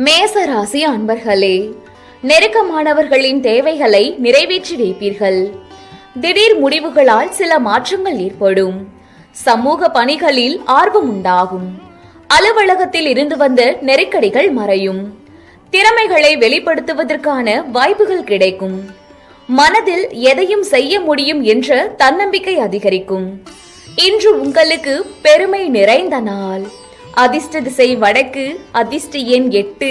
மேசராசி அன்பர்களே, நெருக்கமானவர்களின் தேவைகளை நிறைவேற்றி வைப்பீர்கள். திடீர் முடிவுகளால் சில மாற்றங்கள் ஏற்படும். சமூக பணிகளில் ஆர்வம் உண்டாகும். அலுவலகத்தில் இருந்து வந்த நெருக்கடிகள் மறையும். திறமைகளை வெளிப்படுத்துவதற்கான வாய்ப்புகள் கிடைக்கும். மனதில் எதையும் செய்ய முடியும் என்ற தன்னம்பிக்கை அதிகரிக்கும். இன்று உங்களுக்கு பெருமை நிறைந்த நாள். அதிர்ஷ்ட திசை வடக்கு, அதிர்ஷ்ட எண் 8,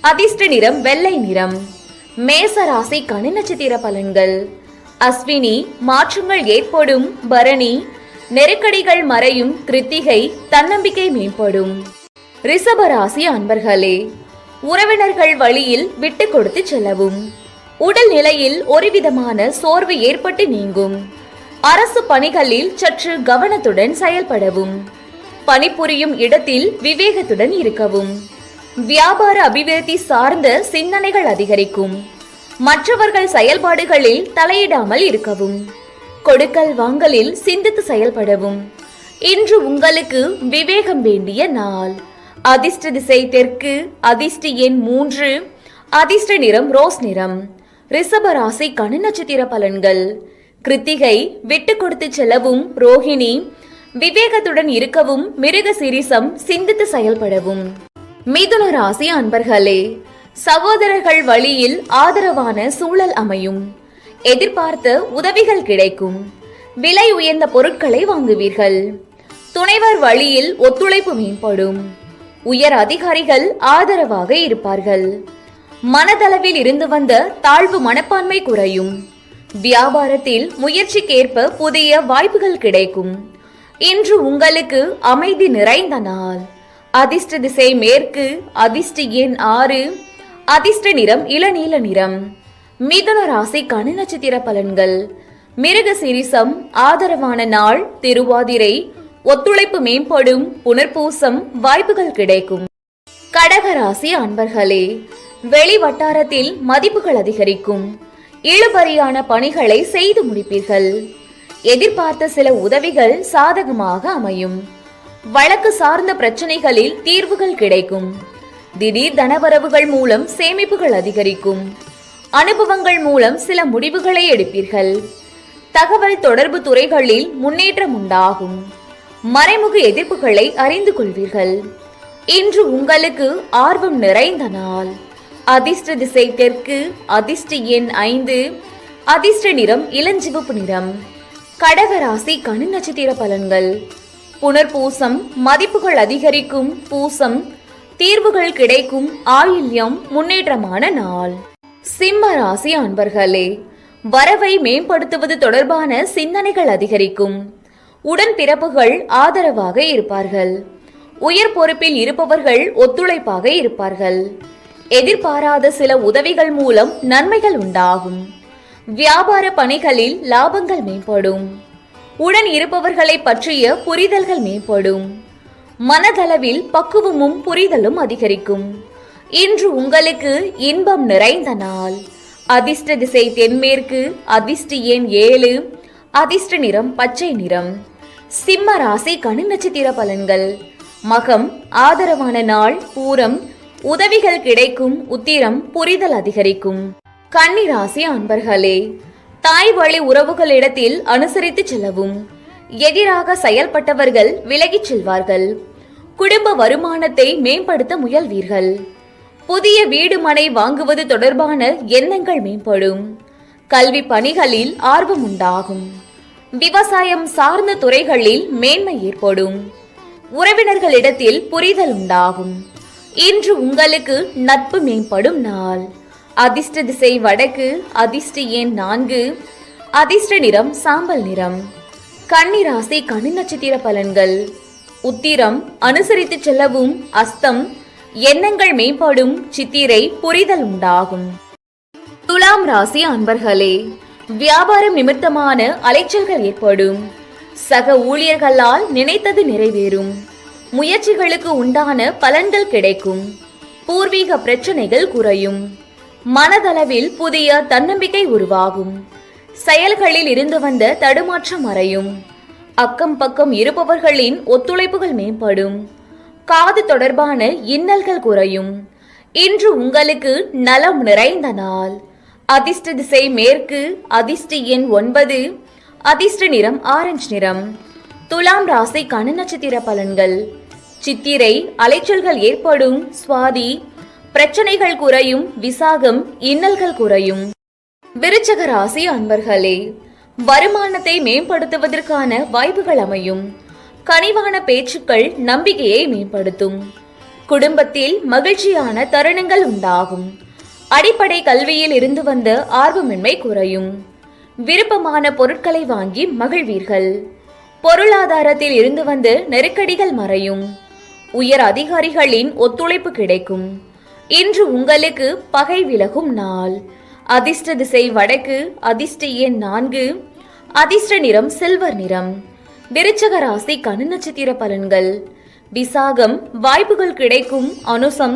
அதிர்ஷ்ட நிறம் வெள்ளை நிறம். மேசராசிக்கான நட்சத்திர பலன்கள். அஸ்வினி, மாற்றங்கள் ஏற்படும். பரணி, நெருக்கடிகள் மறையும். கிருத்திகை, தன்னம்பிக்கை மேம்படும். ரிஷபராசி அன்பர்களே, உறவினர்கள் வழியில் விட்டு கொடுத்து செல்லவும். உடல் நிலையில் ஒருவிதமான சோர்வு ஏற்பட்டு நீங்கும். அரசு பணிகளில் சற்று கவனத்துடன் செயல்படவும். பணிபுரியும் இடத்தில் விவேகத்துடன் இருக்கவும். வியாபார அபிவிருத்தி சார்ந்த சிந்தனைகள் அதிகரிக்கும். மற்றவர்கள் செயல்பாடுகளில் தலையிடாமல் இருக்கவும். கொடுக்கல் வாங்கலில் சிந்தித்து செயல்படவும். இன்று உங்களுக்கு விவேகம் வேண்டிய நாள். அதிர்ஷ்ட திசை தெற்கு, அதிர்ஷ்ட எண் 3, அதிர்ஷ்ட நிறம் ரோஸ் நிறம். ரிஷபராசிக்கான நட்சத்திர பலன்கள். கிருத்திகை, விட்டு கொடுத்து செல்லவும். ரோஹிணி, விவேகத்துடன் இருக்கவும். மிருகசீரிஷம், சிந்தித்து செயல்படவும். மிதுன ராசி அன்பர்களே, சகோதரர்கள் வழியில் ஆதரவான சூழல் அமையும். எதிர்பார்த்த உதவிகள் கிடைக்கும். விலை உயர்ந்த பொருட்களை வாங்குவீர்கள். துணைவர் வழியில் ஒத்துழைப்பு மேம்படும். உயர் அதிகாரிகள் ஆதரவாக இருப்பார்கள். மனதளவில் இருந்து வந்த தாழ்வு மனப்பான்மை குறையும். வியாபாரத்தில் முயற்சிக்கேற்ப புதிய வாய்ப்புகள் கிடைக்கும். இன்று உங்களுக்கு அமைதி நிறைந்த நாள். அதிர்ஷ்ட திசை மேற்கு, அதிர்ஷ்ட எண் 6, அதிர்ஷ்ட நிறம் இளநீல நிறம். மிதுன ராசிக்கான நட்சத்திர பலன்கள். மிருகசீரிஷம், ஆதரவான நாள். திருவாதிரை, ஒத்துழைப்பு மேம்படும். புனர்பூசம், வாய்ப்புகள் கிடைக்கும். கடகராசி அன்பர்களே, வெளி வட்டாரத்தில் மதிப்புகள் அதிகரிக்கும். இழுபறியான பணிகளை செய்து முடிப்பீர்கள். எதிர்பார்த்த சில உதவிகள் சாதகமாக அமையும். வழக்கு சார்ந்த பிரச்சனைகளில் தீர்வுகள் கிடைக்கும். திடீர் தனவரவுகள் மூலம் சேமிப்புகள் அதிகரிக்கும். அனுபவங்கள் மூலம் சில முடிவுகளை எடுப்பீர்கள். தகவல் தொடர்பு துறைகளில் முன்னேற்றம் உண்டாகும். மறைமுக எதிர்ப்புகளை அறிந்து கொள்வீர்கள். இன்று உங்களுக்கு ஆர்வம் நிறைந்த நாள். அதிர்ஷ்ட திசை தெற்கு, அதிர்ஷ்ட எண் 5, அதிர்ஷ்ட நிறம் இளஞ்சிவப்பு நிறம். கடகராசிக்கான நட்சத்திர பலன்கள். புனர்பூசம், மதிப்புகள் அதிகரிக்கும். பூசம், தீர்வுகள் கிடைக்கும். ஆயில்யம், முன்னேற்றமான நாள். சிம்ம ராசி அன்பர்களே, வரவை மேம்படுத்துவது தொடர்பான சிந்தனைகள் அதிகரிக்கும். உடன்பிறப்புகள் ஆதரவாக இருப்பார்கள். உயர் பொறுப்பில் இருப்பவர்கள் ஒத்துழைப்பாக இருப்பார்கள். எதிர்பாராத சில உதவிகள் மூலம் நன்மைகள் உண்டாகும். வியாபார பணிகளில் லாபங்கள் மேம்படும். உடன் இருப்பவர்களை பற்றிய புரிதல்கள் மேம்படும். மனதளவில் பக்குவமும் புரிதலும் அதிகரிக்கும். இன்று உங்களுக்கு இன்பம் நிறைந்த நாள். அதிர்ஷ்ட திசை தென்மேற்கு, அதிர்ஷ்ட எண் 7, அதிர்ஷ்ட நிறம் பச்சை நிறம். சிம்ம ராசிக்கான நட்சத்திர பலன்கள். மகம், ஆதரவான நாள். பூரம், உதவிகள் கிடைக்கும். உத்திரம், புரிதல் அதிகரிக்கும். கன்னி ராசி அன்பர்களே, தாய் வழி உறவுகளிடத்தில் அனுசரித்து செல்லவும். எதிராக செயல்பட்டவர்கள் விலகிச் செல்வார்கள். குடும்ப வருமானத்தை மேம்படுத்த முயல்வீர்கள். புதிய வீடு மனை வாங்குவது தொடர்பான எண்ணங்கள் மேம்படும். கல்வி பணிகளில் ஆர்வம் உண்டாகும். விவசாயம் சார்ந்த துறைகளில் மேன்மை ஏற்படும். உறவினர்களிடத்தில் புரிதல் உண்டாகும். இன்று உங்களுக்கு நட்பு மேம்படும் நாள். அதிர்ஷ்ட திசை வடக்கு, அதிர்ஷ்ட எண் 4, அதிர்ஷ்ட நிறம் சாம்பல் நிறம். கன்னி ராசிக்கான நட்சத்திர பலன்கள். உத்திரம், அனுசரித்து செல்லவும். அஸ்தம், எண்ணங்கள் மேம்படும். சித்திரை, புரிதல் உண்டாகும். துலாம் ராசி அன்பர்களே, வியாபாரம் நிமித்தமான அலைச்சல்கள் ஏற்படும். சக ஊழியர்களால் நினைத்தது நிறைவேறும். முயற்சிகளுக்கு உண்டான பலன்கள் கிடைக்கும். பூர்வீக பிரச்சனைகள் குறையும். மனதளவில் புதிய தன்னம்பிக்கை உருவாகும். செயல்களில் இருந்து வந்த தடுமாற்றம் மறையும். அக்கம் பக்கம் இருப்பவர்களின் ஒத்துழைப்புகள் மேம்படும். காது தொடர்பான இன்னல்கள் குறையும். இன்று உங்களுக்கு நலம் நிறைந்த நாள். அதிர்ஷ்ட திசை மேற்கு. அதிர்ஷ்ட எண் 9. அதிர்ஷ்ட நிறம் ஆரஞ்சு நிறம். துலாம் ராசிக்கான நட்சத்திர பலன்கள். சித்திரை அலைச்சல்கள் ஏற்படும். சுவாதி பிரச்சனைகள் குறையும். விசாகம் இன்னல்கள் குறையும். விருச்சக ராசி அன்பர்களே, வருமானத்தை மேம்படுத்துவதற்கான வாய்ப்புகள் அமையும். கனிவான பேச்சுக்கள் நம்பிக்கையை மேம்படுத்தும். குடும்பத்தில் மகிழ்ச்சியான தருணங்கள் உண்டாகும். அடிப்படை கல்வியில் இருந்து வந்த ஆர்வமின்மை குறையும். விருப்பமான பொருட்களை வாங்கி மகிழ்வீர்கள். பொருளாதாரத்தில் இருந்து வந்த நெருக்கடிகள் மறையும். உயர் அதிகாரிகளின் ஒத்துழைப்பு கிடைக்கும். இன்று உங்களுக்கு பகை விலகும் நாள். அதிர்ஷ்ட திசை வடக்கு. அதிர்ஷ்ட எண் 4. அதிர்ஷ்ட நிறம் சில்வர் நிறம். விருச்சக ராசிக்கான நட்சத்திர பலன்கள். விசாகம் வாய்ப்புகள் கிடைக்கும். அனுசம்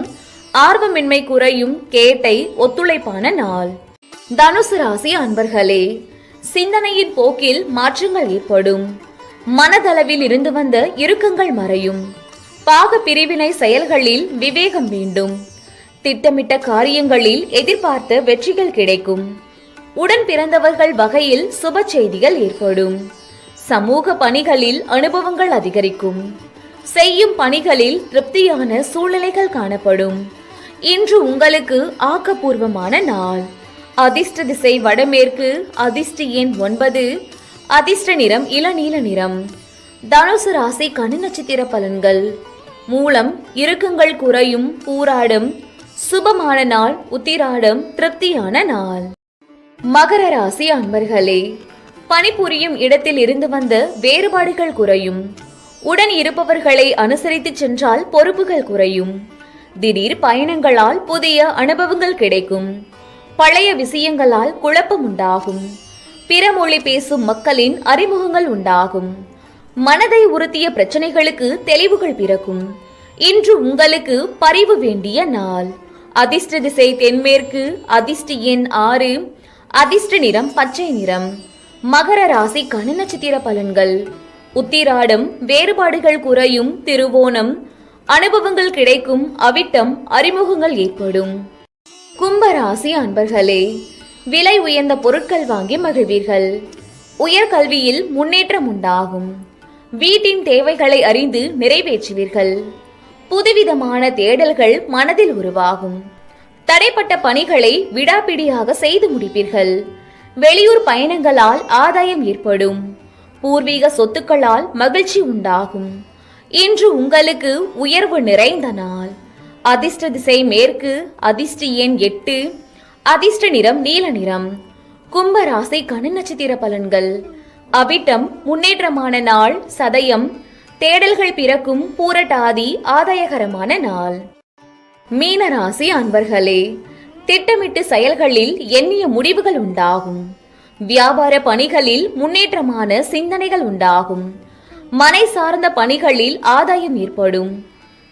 ஆர்வமின்மை குறையும். கேட்டை ஒத்துழைப்பான நாள். தனுசு ராசி அன்பர்களே, சிந்தனையின் போக்கில் மாற்றங்கள் ஏற்படும். மனதளவில் இருந்து வந்த இறுக்கங்கள் மறையும். பாக பிரிவினை செயல்களில் விவேகம் வேண்டும். திட்டமிட்ட காரியங்களில் எதிர்பார்த்த வெற்றிகள் கிடைக்கும். உடன் பிறந்தவர்கள் வகையில் சுப செய்திகள் ஏற்படும். சமூக பணிகளில் அனுபவங்கள் அதிகரிக்கும். செய்யும் பணிகளில் திருப்தியான சூழ்நிலைகள் காணப்படும். இன்று உங்களுக்கு ஆக்கப்பூர்வமான நாள். அதிர்ஷ்ட திசை வடமேற்கு. அதிர்ஷ்ட எண் 9. அதிர்ஷ்ட நிறம் இளநீல நிறம். தனுசு ராசிக்கான நட்சத்திர பலன்கள். மூலம் இறுக்கங்கள் குறையும். பூராடம் சுபமான நாள். உத்திராடம் திருப்தியான நாள். மகர ராசி அன்பர்களே, பணிபுரியும் இடத்தில் இருந்து வந்த வேறுபாடுகள் குறையும். உடன் இருப்பவர்களை அனுசரித்து சென்றால் பொறுப்புகள் குறையும். திடீர் பயணங்களால் புதிய அனுபவங்கள் கிடைக்கும். பழைய விஷயங்களால் குழப்பம் உண்டாகும். பிற மொழி பேசும் மக்களின் அறிமுகங்கள் உண்டாகும். மனதை உறுத்திய பிரச்சனைகளுக்கு தெளிவுகள் பிறக்கும். இன்று உங்களுக்கு பரிவு வேண்டிய நாள். அதிர்ஷ்ட திசை தென்மேற்கு. அதிர்ஷ்ட எண் 6. அதிர்ஷ்ட நிறம் பச்சை நிறம். மகர ராசிக்கான நட்சத்திர பலன்கள். உத்திராடம் வேறுபாடுகள் குறையும். திருவோணம் அனுபவங்கள் கிடைக்கும். அவிட்டம் அறிமுகங்கள் ஏற்படும். கும்பராசி அன்பர்களே, விலை உயர்ந்த பொருட்கள் வாங்கி மகிழ்வீர்கள். உயர்கல்வியில் முன்னேற்றம் உண்டாகும். வீட்டின் தேவைகளை அறிந்து நிறைவேற்றுவீர்கள். புதுவிதமான தேடல்கள் மனதில் உருவாகும். தடைப்பட்ட பணிகளை விடாப்பிடியாக செய்து முடிப்பீர்கள். வெளியூர் பயணங்களால் ஆதாயம் ஏற்படும். பூர்வீக சொத்துக்களால் மகிழ்ச்சி உண்டாகும். இன்று உங்களுக்கு உயர்வு நிறைந்த நாள். அதிர்ஷ்ட திசை மேற்கு. அதிர்ஷ்ட எண் 8. அதிர்ஷ்ட நிறம் நீல நிறம். கும்ப ராசிக்கான நட்சத்திர பலன்கள். அவிட்டம் முன்னேற்றமான நாள். சதயம் தேடல்கள் பிறக்கும். பூரட்டாதி ஆதாயகரமான நாள். மீன ராசி அன்பர்களே, திட்டமிட்டு செயல்களில் எண்ணிய முடிவுகள் உண்டாகும். வியாபார பணிகளில் முன்னேற்றமான சிந்தனைகள் உண்டாகும். மனை சார்ந்த பணிகளில் ஆதாயம் ஏற்படும்.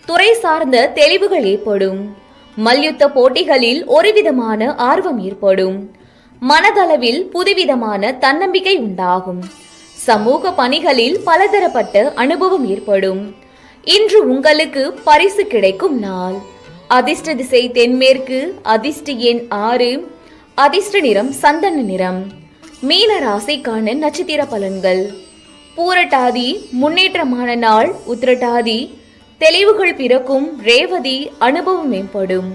துறை சார்ந்த தெளிவுகள் ஏற்படும். மல்யுத்த போட்டிகளில் ஒருவிதமான ஆர்வம் ஏற்படும். மனதளவில் புதுவிதமான தன்னம்பிக்கை உண்டாகும். சமூக பணிகளில் பலதரப்பட்ட அனுபவம் ஏற்படும். இன்று உங்களுக்கு பரிசு கிடைக்கும் நாள். அதிர்ஷ்ட திசை தென்மேற்கு. அதிர்ஷ்ட எண் 6. அதிர்ஷ்ட நிறம் சந்தன நிறம். மீன ராசிக்கான நட்சத்திர பலன்கள். பூரட்டாதி முன்னேற்றமான நாள். உத்திரட்டாதி தெளிவுகள் பிறக்கும். ரேவதி அனுபவம் மேம்படும்.